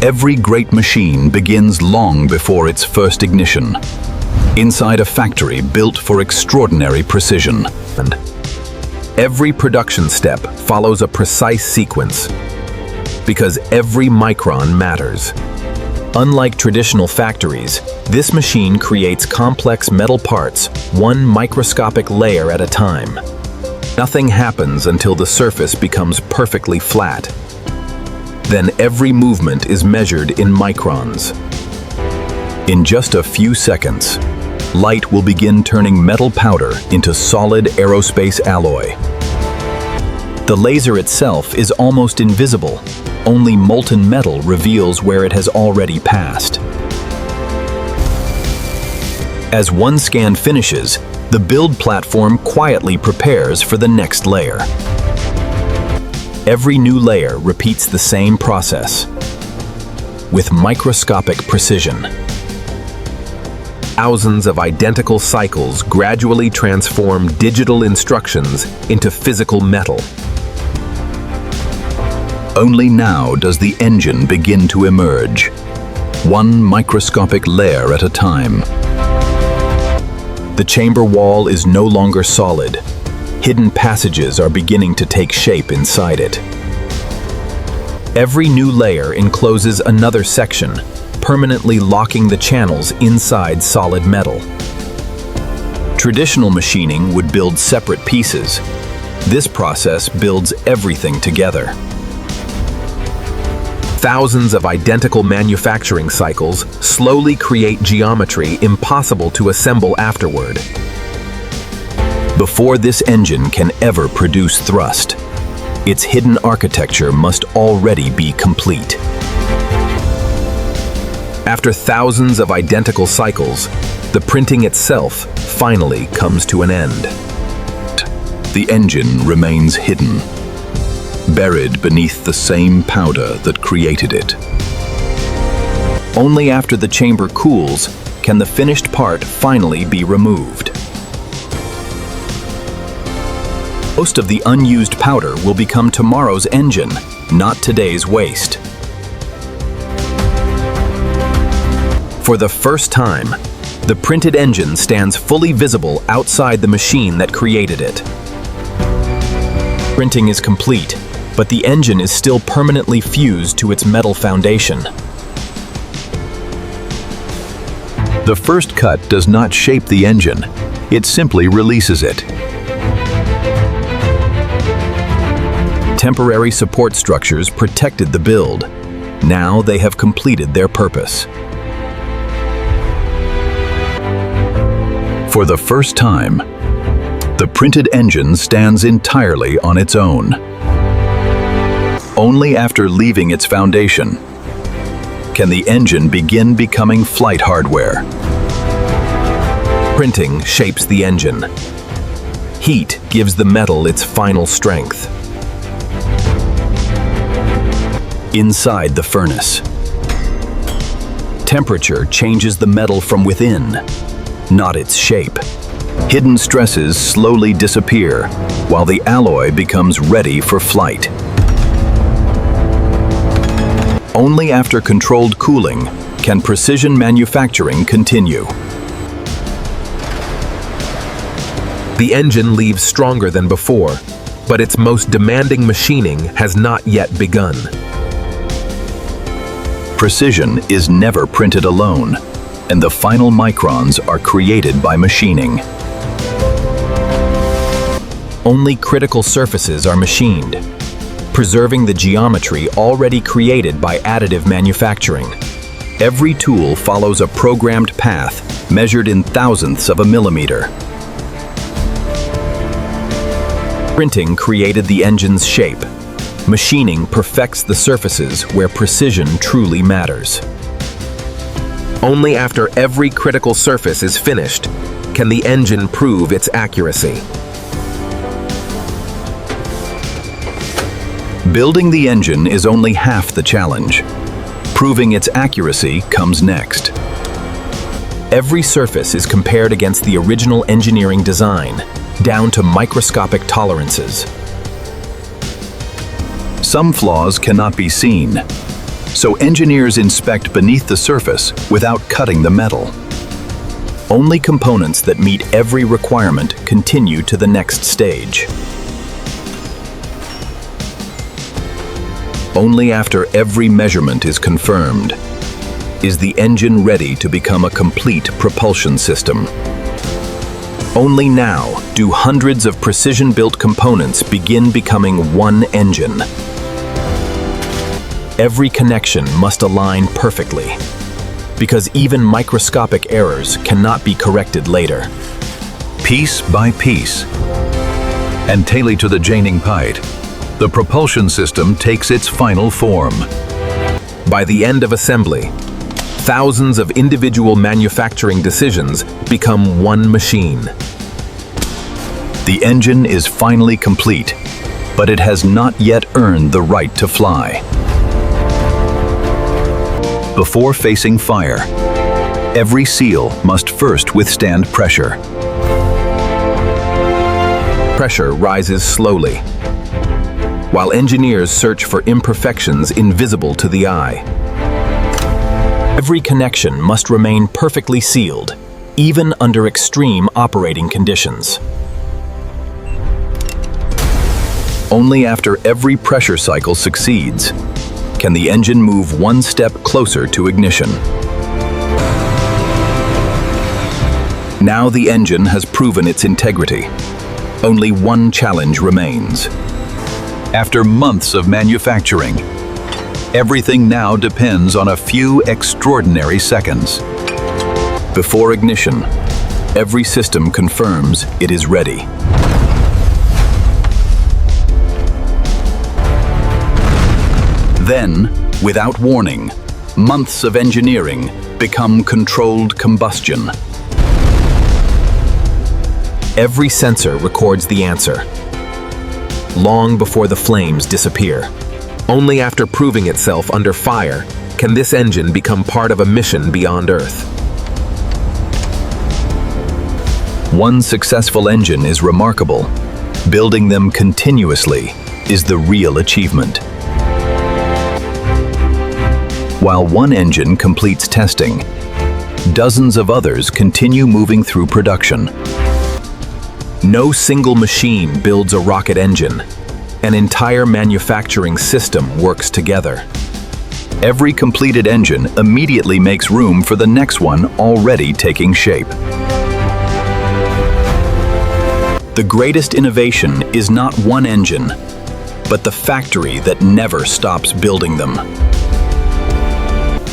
Every great machine begins long before its first ignition, inside a factory built for extraordinary precision. And every production step follows a precise sequence, because every micron matters. Unlike traditional factories, this machine creates complex metal parts, one microscopic layer at a time. Nothing happens until the surface becomes perfectly flat. Then every movement is measured in microns. In just a few seconds, light will begin turning metal powder into solid aerospace alloy. The laser itself is almost invisible. Only molten metal reveals where it has already passed. As one scan finishes, the build platform quietly prepares for the next layer. Every new layer repeats the same process, with microscopic precision. Thousands of identical cycles gradually transform digital instructions into physical metal. Only now does the engine begin to emerge, one microscopic layer at a time. The chamber wall is no longer solid. Hidden passages are beginning to take shape inside it. Every new layer encloses another section, permanently locking the channels inside solid metal. Traditional machining would build separate pieces. This process builds everything together. Thousands of identical manufacturing cycles slowly create geometry impossible to assemble afterward. Before this engine can ever produce thrust, its hidden architecture must already be complete. After thousands of identical cycles, the printing itself finally comes to an end. The engine remains hidden, buried beneath the same powder that created it. Only after the chamber cools can the finished part finally be removed. Most of the unused powder will become tomorrow's engine, not today's waste. For the first time, the printed engine stands fully visible outside the machine that created it. Printing is complete, but the engine is still permanently fused to its metal foundation. The first cut does not shape the engine, it simply releases it. Temporary support structures protected the build. Now they have completed their purpose. For the first time, the printed engine stands entirely on its own. Only after leaving its foundation can the engine begin becoming flight hardware. Printing shapes the engine. Heat gives the metal its final strength. Inside the furnace, temperature changes the metal from within, not its shape. Hidden stresses slowly disappear, while the alloy becomes ready for flight. Only after controlled cooling can precision manufacturing continue. The engine leaves stronger than before, but its most demanding machining has not yet begun. Precision is never printed alone, and the final microns are created by machining. Only critical surfaces are machined, preserving the geometry already created by additive manufacturing. Every tool follows a programmed path measured in thousandths of a millimeter. Printing created the engine's shape. Machining perfects the surfaces where precision truly matters. Only after every critical surface is finished can the engine prove its accuracy. Building the engine is only half the challenge. Proving its accuracy comes next. Every surface is compared against the original engineering design, down to microscopic tolerances. Some flaws cannot be seen, So engineers inspect beneath the surface without cutting the metal. Only components that meet every requirement continue to the next stage. Only after every measurement is confirmed is the engine ready to become a complete propulsion system. Only now do hundreds of precision-built components begin becoming one engine. Every connection must align perfectly, because even microscopic errors cannot be corrected later. Piece by piece, and tailored to the Janing Pite, the propulsion system takes its final form. By the end of assembly, thousands of individual manufacturing decisions become one machine. The engine is finally complete, but it has not yet earned the right to fly. Before facing fire, every seal must first withstand pressure. Pressure rises slowly, while engineers search for imperfections invisible to the eye. Every connection must remain perfectly sealed, even under extreme operating conditions. Only after every pressure cycle succeeds can the engine move one step closer to ignition. Now the engine has proven its integrity. Only one challenge remains. After months of manufacturing, everything now depends on a few extraordinary seconds. Before ignition, every system confirms it is ready. Then, without warning, months of engineering become controlled combustion. Every sensor records the answer, long before the flames disappear. Only after proving itself under fire can this engine become part of a mission beyond Earth. One successful engine is remarkable. Building them continuously is the real achievement. While one engine completes testing, dozens of others continue moving through production. No single machine builds a rocket engine. An entire manufacturing system works together. Every completed engine immediately makes room for the next one already taking shape. The greatest innovation is not one engine, but the factory that never stops building them.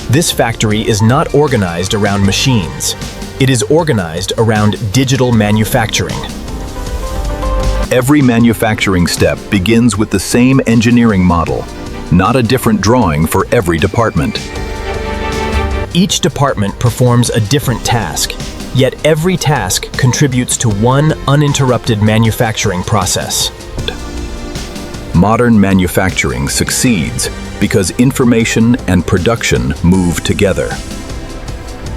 This factory is not organized around machines. It is organized around digital manufacturing. Every manufacturing step begins with the same engineering model, not a different drawing for every department. Each department performs a different task, yet every task contributes to one uninterrupted manufacturing process. Modern manufacturing succeeds because information and production move together.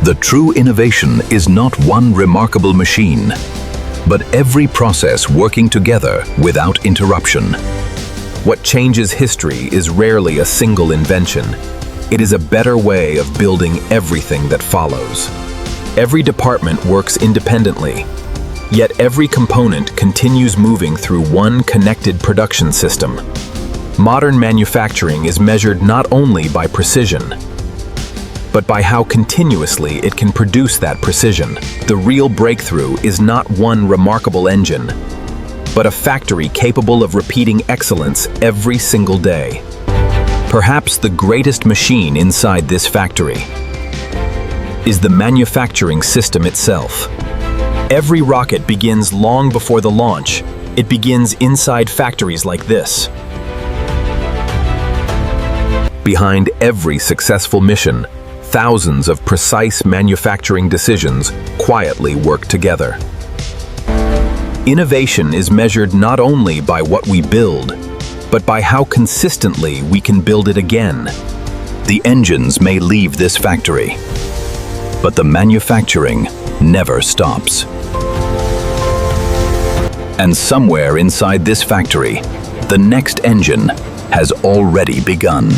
The true innovation is not one remarkable machine, but every process working together without interruption. What changes history is rarely a single invention. It is a better way of building everything that follows. Every department works independently, yet every component continues moving through one connected production system. Modern manufacturing is measured not only by precision, but by how continuously it can produce that precision. The real breakthrough is not one remarkable engine, but a factory capable of repeating excellence every single day. Perhaps the greatest machine inside this factory is the manufacturing system itself. Every rocket begins long before the launch. It begins inside factories like this. Behind every successful mission, thousands of precise manufacturing decisions quietly work together. Innovation is measured not only by what we build, but by how consistently we can build it again. The engines may leave this factory, but the manufacturing never stops. And somewhere inside this factory, the next engine has already begun.